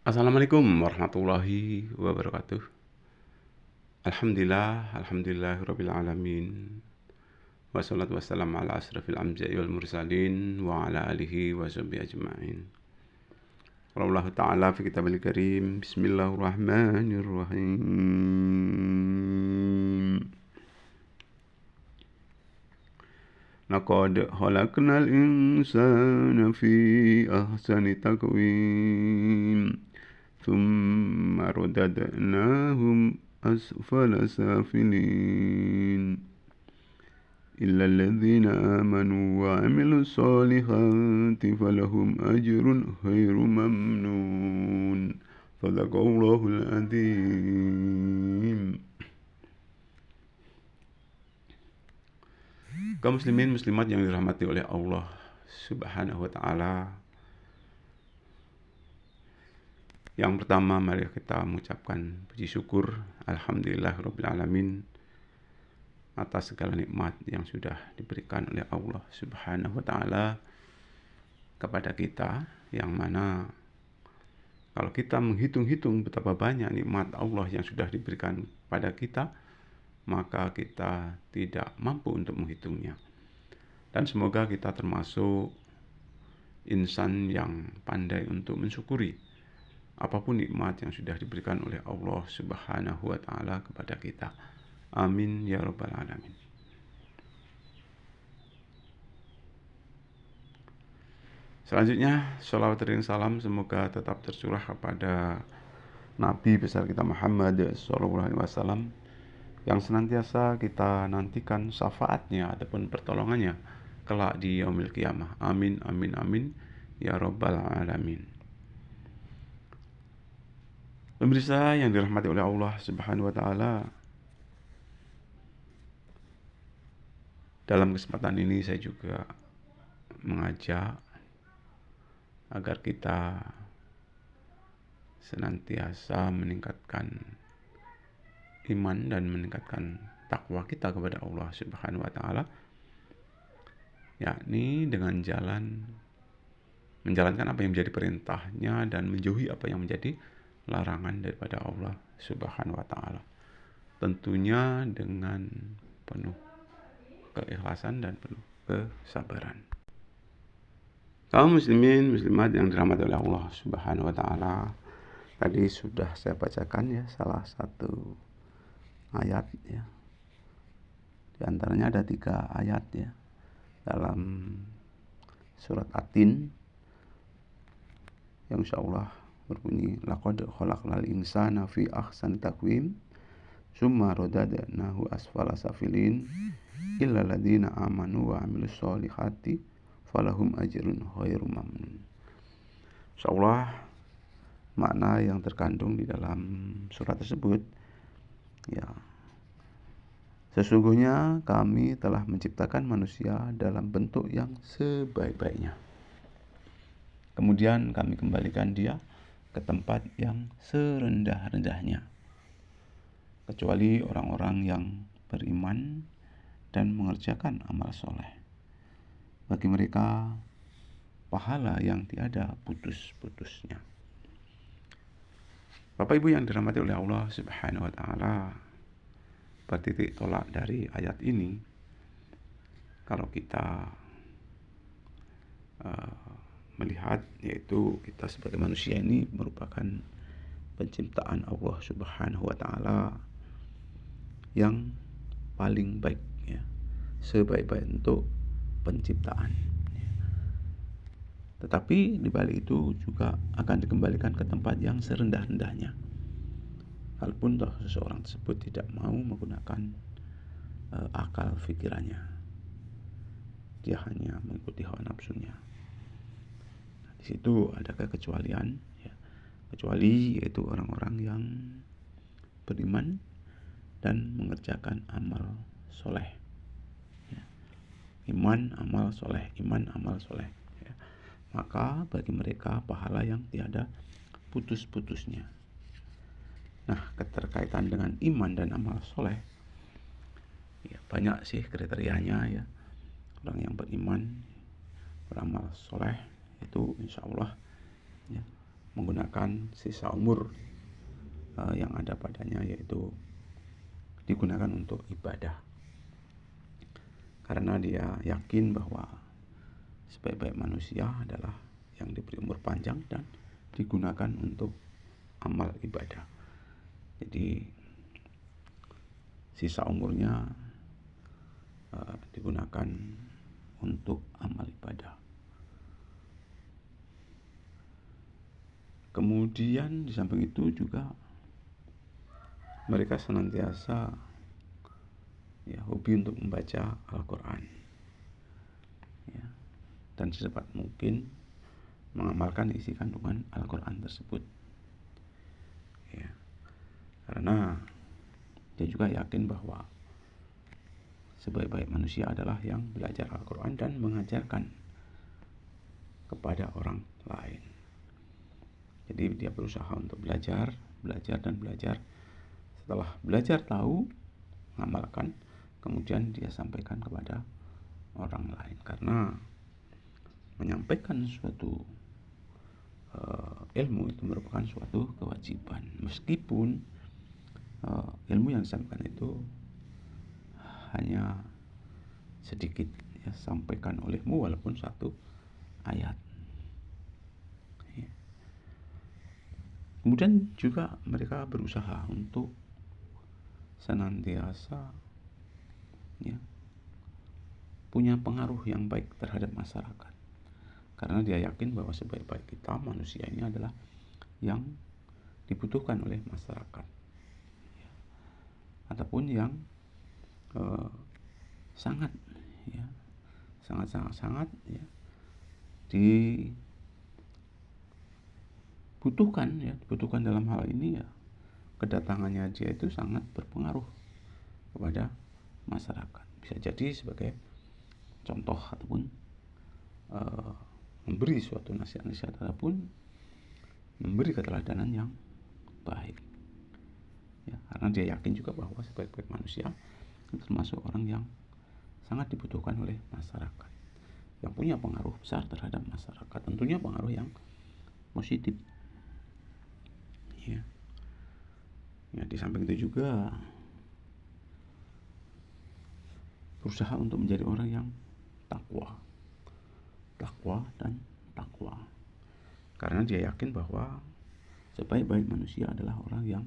Assalamualaikum warahmatullahi wabarakatuh. Alhamdulillahirabbil alamin. Wassalatu wassalamu ala asrofil anbiya'i wal mursalin wa ala alihi wa sahbihi ajma'in. Qala ta'ala fi kitabil karim. Bismillahirrahmanirrahim. Laqad khalaqnal insana fi ahsani taqwim. Thumma radadnahum asfala safilin. إلا الذين آمنوا وعملوا الصالحات فلهم أجر غير ممنون صدق الله العظيم. Kaum muslimin muslimat yang dirahmati oleh Allah Subhanahu wa taala. Yang pertama, mari kita mengucapkan puji syukur alhamdulillahirabbil alamin atas segala nikmat yang sudah diberikan oleh Allah Subhanahu wa taala kepada kita, yang mana kalau kita menghitung-hitung betapa banyak nikmat Allah yang sudah diberikan pada kita, maka kita tidak mampu untuk menghitungnya. Dan semoga kita termasuk insan yang pandai untuk mensyukuri apapun nikmat yang sudah diberikan oleh Allah Subhanahu wa taala kepada kita. Amin ya rabbal alamin. Selanjutnya, sholawat dan salam semoga tetap tercurah kepada Nabi besar kita Muhammad sallallahu alaihi wasallam yang senantiasa kita nantikan syafaatnya ataupun pertolongannya kelak di yaumil qiyamah. Amin amin amin ya rabbal alamin. Pemirsa yang dirahmati oleh Allah Subhanahu wa taala, dalam kesempatan ini saya juga mengajak agar kita senantiasa meningkatkan iman dan meningkatkan takwa kita kepada Allah Subhanahu wa taala, yakni dengan menjalankan apa yang menjadi perintahnya dan menjauhi apa yang menjadi larangan daripada Allah Subhanahu wa taala. Tentunya dengan penuh keikhlasan dan penuh kesabaran. Kaum muslimin muslimat yang dirahmati oleh Allah Subhanahu wa taala, tadi sudah saya bacakan ya salah satu ayat ya. Di antaranya ada 3 ayat ya dalam surat At-Tin yang insyaallah berbunyi laqad khalaqnal insana fi ahsani taqwim summa radadnahu asfala safilin illa alladziina aamanu wa 'amilus sholihati falahum ajrun ghairu mamnun. Insyaallah makna yang terkandung di dalam surat tersebut ya, sesungguhnya kami telah menciptakan manusia dalam bentuk yang sebaik-baiknya. Kemudian kami kembalikan dia ke tempat yang serendah-rendahnya, kecuali orang-orang yang beriman dan mengerjakan amal soleh. Bagi mereka pahala yang tiada putus-putusnya. Bapak Ibu yang dirahmati oleh Allah Subhanahu wa taala, bertitik tolak dari ayat ini, kalau kita melihat, yaitu kita sebagai manusia ini merupakan penciptaan Allah Subhanahu wa taala yang paling baik ya, sebaik-baik untuk penciptaan. Tetapi di balik itu juga akan dikembalikan ke tempat yang serendah-rendahnya. Walaupun toh seseorang tersebut tidak mau menggunakan akal pikirannya, dia hanya mengikuti hawa nafsunya. Nah, di situ ada kekecualian, ya. Kecuali yaitu orang-orang yang beriman dan mengerjakan amal soleh. Iman amal soleh, iman amal soleh ya. Maka bagi mereka pahala yang tiada putus-putusnya. Nah, keterkaitan dengan iman dan amal soleh ya, banyak sih kriterianya ya. Orang yang beriman, beramal soleh itu insya Allah ya, menggunakan sisa umur yang ada padanya, yaitu digunakan untuk ibadah. Karena dia yakin bahwa sebaik-baik manusia adalah yang diberi umur panjang dan digunakan untuk amal ibadah. Jadi sisa umurnya digunakan untuk amal ibadah. Kemudian di samping itu juga mereka senantiasa hobi untuk membaca Al-Quran, dan secepat mungkin mengamalkan isi kandungan Al-Quran tersebut. Karena dia juga yakin bahwa sebaik-baik manusia adalah yang belajar Al-Quran dan mengajarkan kepada orang lain. Jadi dia berusaha untuk belajar. Setelah belajar tahu, mengamalkan, kemudian dia sampaikan kepada orang lain. Karena menyampaikan suatu ilmu itu merupakan suatu kewajiban, meskipun ilmu yang disampaikan itu hanya sedikit, sampaikan olehmu walaupun satu ayat. Kemudian juga mereka berusaha untuk senantiasa punya pengaruh yang baik terhadap masyarakat, karena dia yakin bahwa sebaik-baik kita manusia ini adalah yang dibutuhkan oleh masyarakat, ataupun yang sangat dibutuhkan dalam hal ini. Kedatangannya dia itu sangat berpengaruh kepada masyarakat. Bisa jadi sebagai contoh ataupun memberi suatu nasihat-nasihat ataupun memberi keteladanan yang baik. Karena dia yakin juga bahwa sebaik-baik manusia itu termasuk orang yang sangat dibutuhkan oleh masyarakat, yang punya pengaruh besar terhadap masyarakat, tentunya pengaruh yang positif. Di samping itu juga berusaha untuk menjadi orang yang takwa dan takwa, karena dia yakin bahwa sebaik-baik manusia adalah orang yang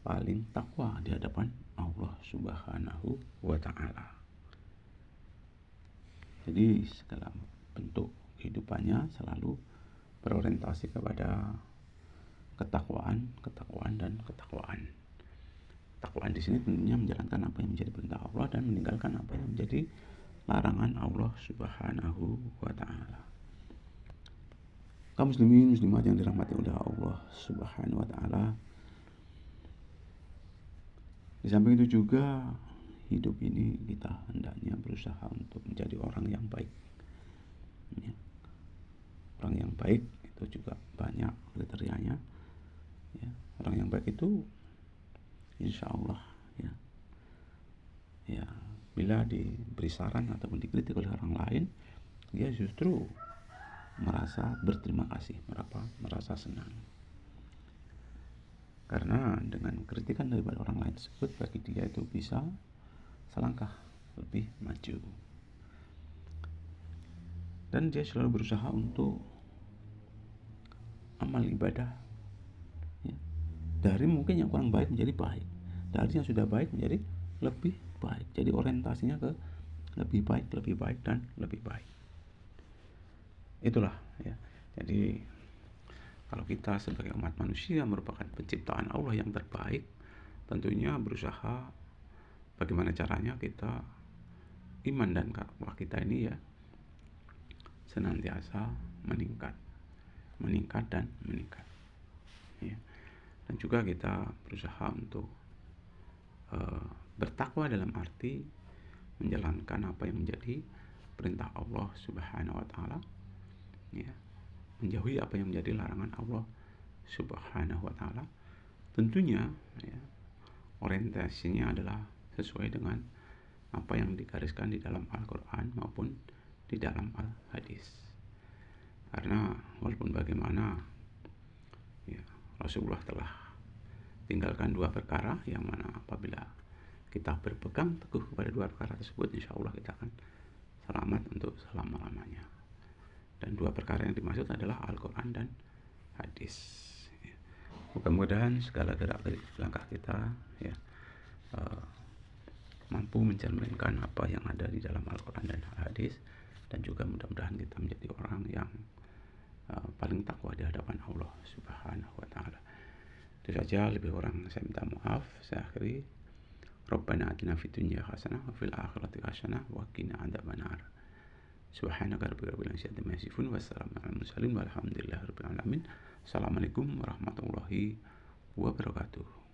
paling takwa di hadapan Allah Subhanahu wa Ta'ala. Jadi segala bentuk kehidupannya selalu berorientasi kepada ketakwaan. Takwaan di sini tentunya menjalankan apa yang menjadi perintah Allah dan meninggalkan apa yang menjadi larangan Allah Subhanahu wa Ta'ala. Kaum muslimin muslimat yang dirahmati oleh Allah Subhanahu wa Ta'ala, di samping itu juga hidup ini kita hendaknya berusaha untuk menjadi orang yang baik. Orang yang baik itu juga banyak kriterianya. Orang yang baik itu insya Allah bila diberi saran ataupun dikritik oleh orang lain, dia justru merasa berterima kasih, merasa senang. Karena dengan kritikan daripada orang lain tersebut, bagi dia itu bisa selangkah lebih maju. Dan dia selalu berusaha untuk amal ibadah, dari mungkin yang kurang baik menjadi baik, dari yang sudah baik menjadi lebih baik. Jadi orientasinya ke lebih baik dan lebih baik. Itulah Jadi kalau kita sebagai umat manusia merupakan penciptaan Allah yang terbaik, tentunya berusaha bagaimana caranya kita iman dan takwa kita ini senantiasa meningkat. Dan juga kita berusaha untuk bertakwa dalam arti menjalankan apa yang menjadi perintah Allah Subhanahu wa Ta'ala, menjauhi apa yang menjadi larangan Allah Subhanahu wa Ta'ala. Tentunya orientasinya adalah sesuai dengan apa yang digariskan di dalam Al-Quran maupun di dalam Al-Hadis. Karena walaupun bagaimana Rasulullah telah tinggalkan 2 perkara, yang mana apabila kita berpegang teguh kepada 2 perkara tersebut, insya Allah kita akan selamat untuk selama-lamanya. Dan 2 perkara yang dimaksud adalah Al-Quran dan hadis. Mudah-mudahan segala gerak-gerik langkah kita mampu mencerminkan apa yang ada di dalam Al-Quran dan hadis, dan juga mudah-mudahan kita menjadi orang yang paling takwa di hadapan Allah Subhanahu wa taala. Itu saja, lebih kurang saya minta maaf. Saya akhiri. Rabbana atina fid dunya hasanah wa fil akhirati hasanah wa qina adzabannar. Subhanaka rabbil izzati amma yasifun wa salamun alal mursalin walhamdulillahi rabbil alamin. Assalamualaikum warahmatullahi wabarakatuh.